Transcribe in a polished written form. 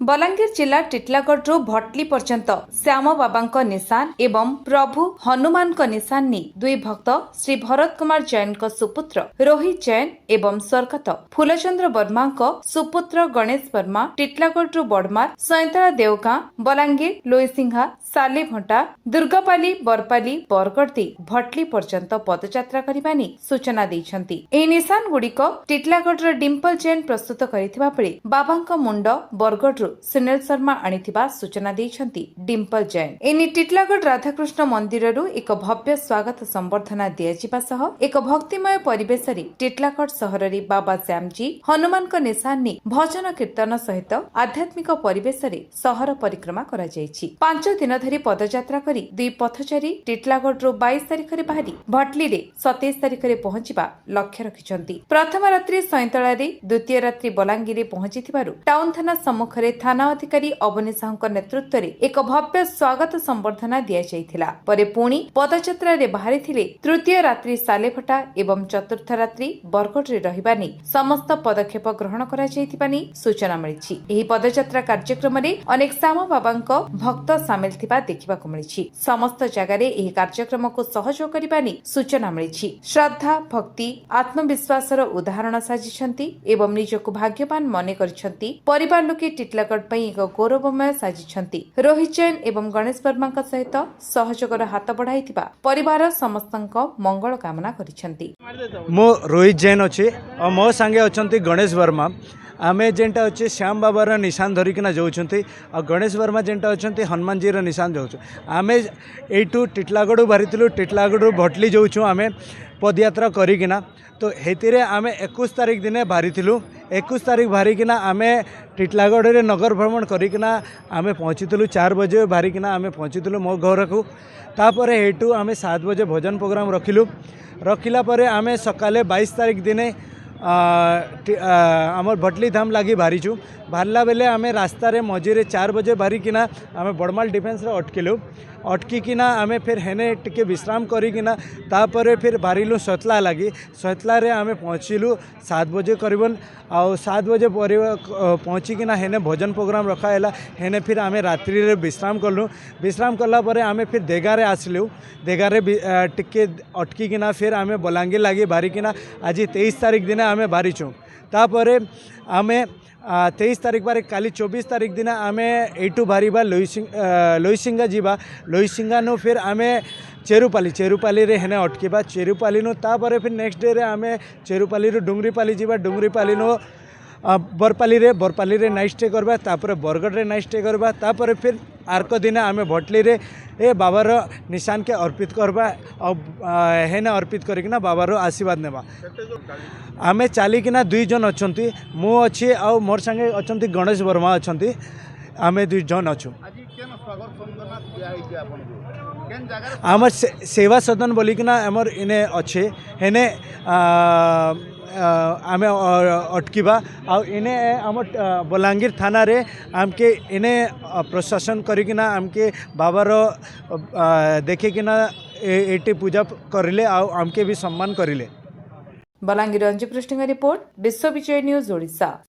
बलांगीर जिला टिटलागढ़ भटली पर्यंत श्याम बाबा निशान एवं प्रभु हनुमान निशान नहीं दुई भक्त श्री भरत कुमार जैन सुपुत्र रोहित जैन एवं स्वर्गत फूलचंद्र वर्मा सुपुत्र गणेश वर्मा टिटलागढ़ बड़मार सैंतला देवगां बलांगीर लोईसिंघा सालेभंटा दुर्गापाली बरपाली बरगड़ दे भटली पर्यंत पदयात्रा करने नहीं सूचना देइछंती। एही निशान गुड़िक टिटलागढ़ डिम्पल जैन प्रस्तुत करथिबा बेले बाबा मुंड बरगड़ सुनील शर्मा आनिथिबा सूचना देइछंती डिम्पल जैन। एनी टिटलागढ़ राधाकृष्ण मंदिर एक भव्य स्वागत संबर्धना दियाजिबा सह एक भक्तिमय परिवेश टिटलागढ़ सहर रे बाबा श्यामजी हनुमान निशान ने भजन कीर्तन सहित आध्यात्मिक परिवेश सहर परिक्रमा करा जायछि। 5 दिन धरी पदयात्रा करी दुई पथचारी टिटलागढ़ 22 तारिख रे बाहरी भटली रे 27 तारिख रे पहुंचीबा लक्ष्य रखिछंती। प्रथम रात्रि सैंतला रे द्वितीय रात्रि बलांगीर रे पहुंचीथिबारु टाउन थाना सम्मुख रे थाना अधिकारी अवनी साहू नेतृत्व रे एक भव्य स्वागत संबर्धना दिया जायथिला। परे पुणी पदयात्रा रे बाहरी थिले तृतीय रात्रि सालेभटा एवं चतुर्थ रात्रि बरगड़ रे रहिबा नै समस्त पदक्षेप ग्रहण करा जायथिबा नै सूचना मिलिछि। एही पदयात्रा कार्यक्रम रे अनेक श्याम बाबांको भक्त सामिल थिबा देखिबाकु मिलिछि। समस्त जगह रे एही कार्यक्रम को सहयोग करिबा नै सूचना मिलिछि। श्रद्धा भक्ति आत्मविश्वास उदाहरण साजिछंती एवं निजको भाग्यवान मने करछंती। परिवार लोके टिटलागढ़ एक गौरवमय साजिछंती। रोहित जैन एवं गणेश वर्मा सहित सहयोगर हाथ बढ़ाई परिवार समस्त मंगल कामना करिछंती। मो रोहित जैन अच्छे और मो सांगे अच्छा गणेश वर्मा आमे जेनटा अच्छे श्याम बाबार निशान धरिकिना जाऊँगी और गणेश वर्मा जेनटा अच्छा हनुमान जी निशान जाऊँ आमे यू टिटलागढ़ बाहरी टिटलागढ़ भटली जाऊँ आमे पदयात्रा करिकिना तो हेतिरे आमे 21 तारिख दिन बाहरी 21 तारिख बाहरिकिना आमे टिटलागढ़ रे नगर भ्रमण करिकिना आमे पहुँची 4 बजे बाहरिकिना आमे पहुँची मो घर को तापर हेटू आमे 7 बजे भोजन प्रोग्राम रखिला परे आमे सकाले 22 तारिख दिन आमर भटली धाम लगी बाहरीचु बाहरला बेले आमे रास्ता रे मझे 4 बजे बाहरिकिना आमे बड़माल डिफेन्स रे अटकिकिना आमे फिर हेने टिके विश्राम करिकिना तापर फिर बाहरिलु सतला लगी सतला रे आमे पहुँचलु 7 बजे करीबन आउ 7 बजे पहुँचिकिना हेने भोजन प्रोग्राम रखाला हेने फिर आमे रात्रि रे विश्राम कलु विश्राम कला परे आमे फिर देगारे आसलु देगारे टिके अटकिकिना फिर आमे बलांगीर लगी बाहरिकिना आज 23 तारिख दिन आमे बाहरीचु तापर आमे 23 तारिख बारे काली 24 तारिख दिन आमे एटू बाहरीबा लोईसिंगा जीवा लोईसिंगा नु फिर आमे चेरुपाली रे हेने अटकीबा चेरुपाली नु तापर फिर नेक्स्ट डे रे आमे चेरुपाली रू डुंगरीपाली जीवा डुंगरीपाली नु बरपाली रे नाइट स्टे करबा तापर बरगड़ रे नाइट स्टे करबा तापर फिर आर्क दिन आमे भटली रे ए बाबार निशान के अर्पित करबा और हेने अर्पित करिकिना बाबार आशीर्वाद नेबा आमे चालिकिना 2 जन अछंती मु अछि और मोर संगे अछंती गणेश वर्मा अछंती आमे 2 जन अछु। आमर सेवा सदन बोलिकिना आमर इने अच्छे हेने आमे अटकीबा आ इने आम बलांगीर थाना रे आमके इने प्रशासन करिकिना आमके बाबार देखिकिना एटी पूजा करिले आ आमके भी सम्मान करिले। बलांगीर अंजु पृष्ठ रिपोर्ट विश्व विजय न्यूज ओडिशा।